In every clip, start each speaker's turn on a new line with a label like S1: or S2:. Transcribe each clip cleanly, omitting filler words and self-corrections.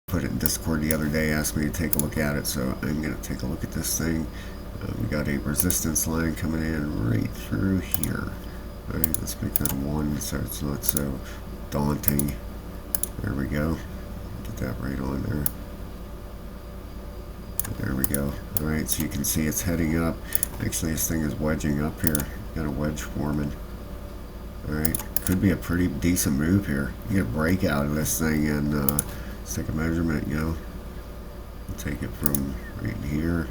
S1: put it in Discord the other day, asked me to take a look at it, so I'm going to take a look at this thing. We got a resistance line coming in right through here. Alright, let's make that a 1 so it's not so daunting. There we go. Get that right on there. There we go. Alright, so you can see it's heading up. Actually, this thing is wedging up here. Got a wedge forming. Alright, could be a pretty decent move here. You get a break out of this thing and let's take a measurement, you know. We'll take it from right here.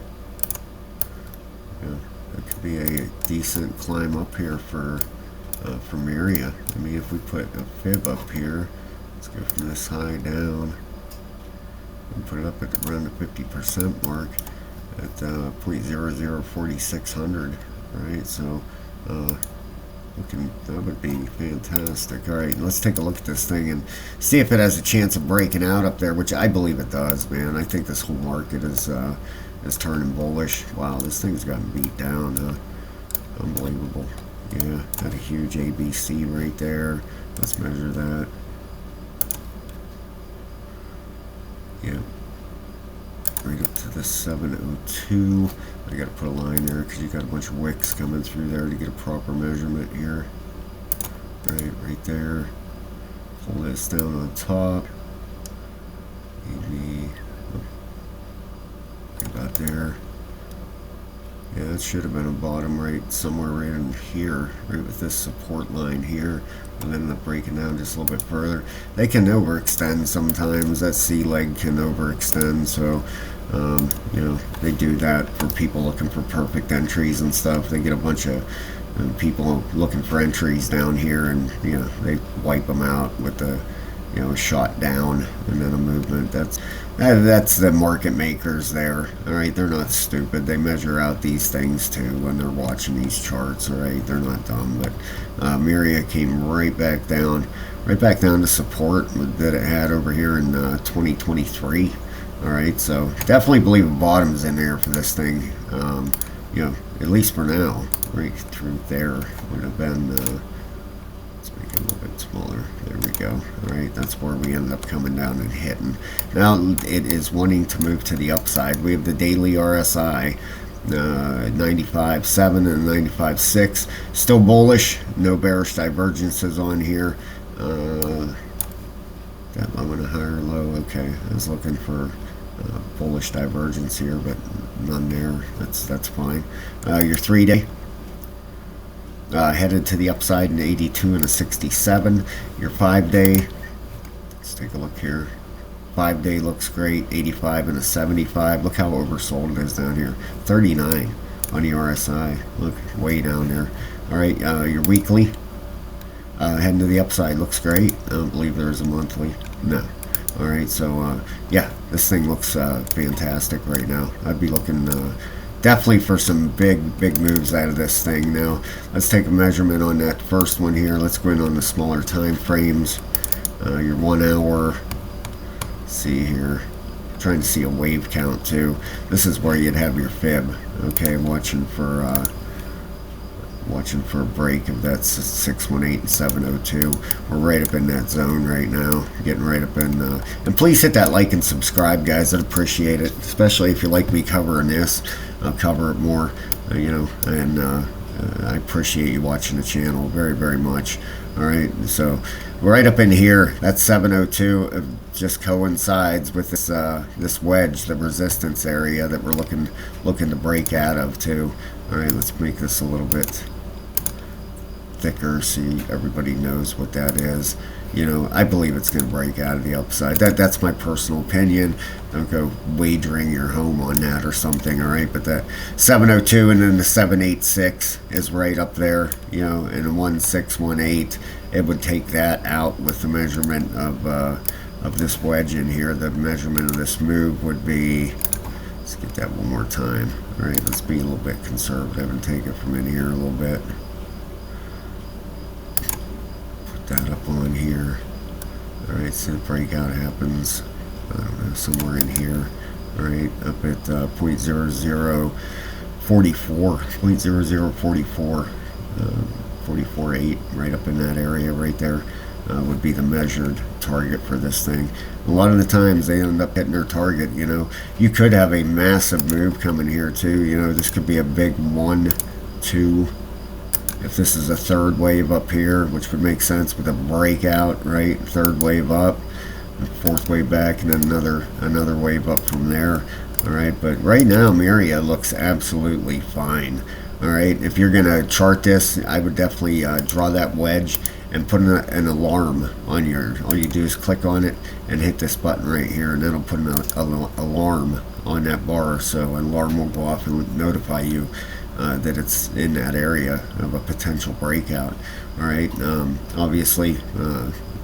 S1: Yeah, that could be a decent climb up here for Myria. I mean, if we put a fib up here, let's go from this high down and put it up at around the 50% mark at 0.004600. Right, so that would be fantastic. All right, let's take a look at this thing and see if it has a chance of breaking out up there, which I believe it does, man. I think this whole market is turning bullish. Wow, this thing's gotten beat down. Unbelievable. Yeah, got a huge ABC right there. Let's measure that. Yeah, right up to the 702. I got to put a line there because you got a bunch of wicks coming through there to get a proper measurement here. Right there. Pull this down on top. Maybe about there. Yeah, it should have been a bottom right somewhere right in here, right with this support line here, and then end up breaking down just a little bit further. They can overextend sometimes. That C leg can overextend, so you know, they do that for people looking for perfect entries and stuff. They get a bunch of people looking for entries down here, and you know, they wipe them out with the, you know, a shot down and then a movement. That's the market makers there. All right, they're not stupid. They measure out these things too when they're watching these charts. All right, they're not dumb. But Myria came right back down to support that it had over here in 2023. All right, so definitely believe a bottom's in there for this thing. You know, at least for now. Right through there would have been. Let's make it a little bit smaller. There we go. All right, that's where we ended up coming down and hitting. Now it is wanting to move to the upside. We have the daily RSI, 95.7 and 95.6. Still bullish. No bearish divergences on here. That low and a higher low. Okay, I was looking for bullish divergence here, but none there. That's fine. Your 3-day. Headed to the upside in 82 and a 67. Your 5-day, let's take a look here. 5-day looks great, 85 and a 75. Look how oversold it is down here. 39 on the RSI. Look, way down there. All right, your weekly, heading to the upside, looks great. I don't believe there's a monthly. No. All right, so yeah, this thing looks fantastic right now. I'd be looking definitely for some big moves out of this thing. Now let's take a measurement on that first one here. Let's go in on the smaller time frames. Your 1 hour. Let's see here, trying to see a wave count too. This is where you'd have your fib. Okay, watching for a break of that 618 and 702. We're right up in that zone right now, getting right up in and please hit that like and subscribe, guys. I'd appreciate it, especially if you like me covering this. I'll cover it more, you know, and I appreciate you watching the channel very much. All right, so we're right up in here. That 702 just coincides with this this wedge, the resistance area that we're looking to break out of too. All right, let's make this a little bit thicker so everybody knows what that is. You know, I believe it's going to break out of the upside. That's my personal opinion. Don't go wagering your home on that or something, all right? But that 702 and then the 786 is right up there, you know, and the 1618, it would take that out with the measurement of this wedge in here. The measurement of this move would be, let's get that one more time. All right, let's be a little bit conservative and take it from in here a little bit. That up on here. All right, so the breakout happens, I don't know, somewhere in here. All right, up at 0.0044, 0.0044, 44.8, right up in that area right there. would be the measured target for this thing. A lot of the times they end up hitting their target. You know, you could have a massive move coming here too. You know, this could be a big 1, 2. If this is a third wave up here, which would make sense with a breakout, right? Third wave up, fourth wave back, and then another wave up from there. All right, but right now Myria looks absolutely fine. All right, if you're gonna chart this, I would definitely draw that wedge and put an alarm on your. All you do is click on it and hit this button right here, and that'll put an alarm on that bar, so an alarm will go off and notify you that it's in that area of a potential breakout. All right, obviously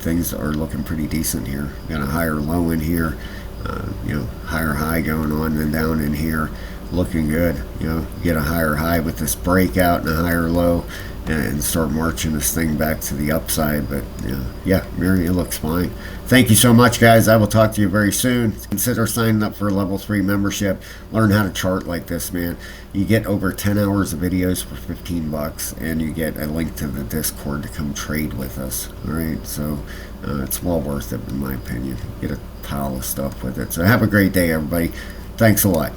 S1: things are looking pretty decent here. Got a higher low in here. You know, higher high going on, and down in here looking good. You know, get a higher high with this breakout and a higher low, and start marching this thing back to the upside. But yeah, Myria looks fine. Thank you so much, guys. I will talk to you very soon. Consider signing up for a level 3 membership. Learn how to chart like this, man. You get over 10 hours of videos for 15 bucks, and you get a link to the Discord to come trade with us. All right, so it's well worth it in my opinion. Get a pile of stuff with it. So have a great day, everybody. Thanks a lot.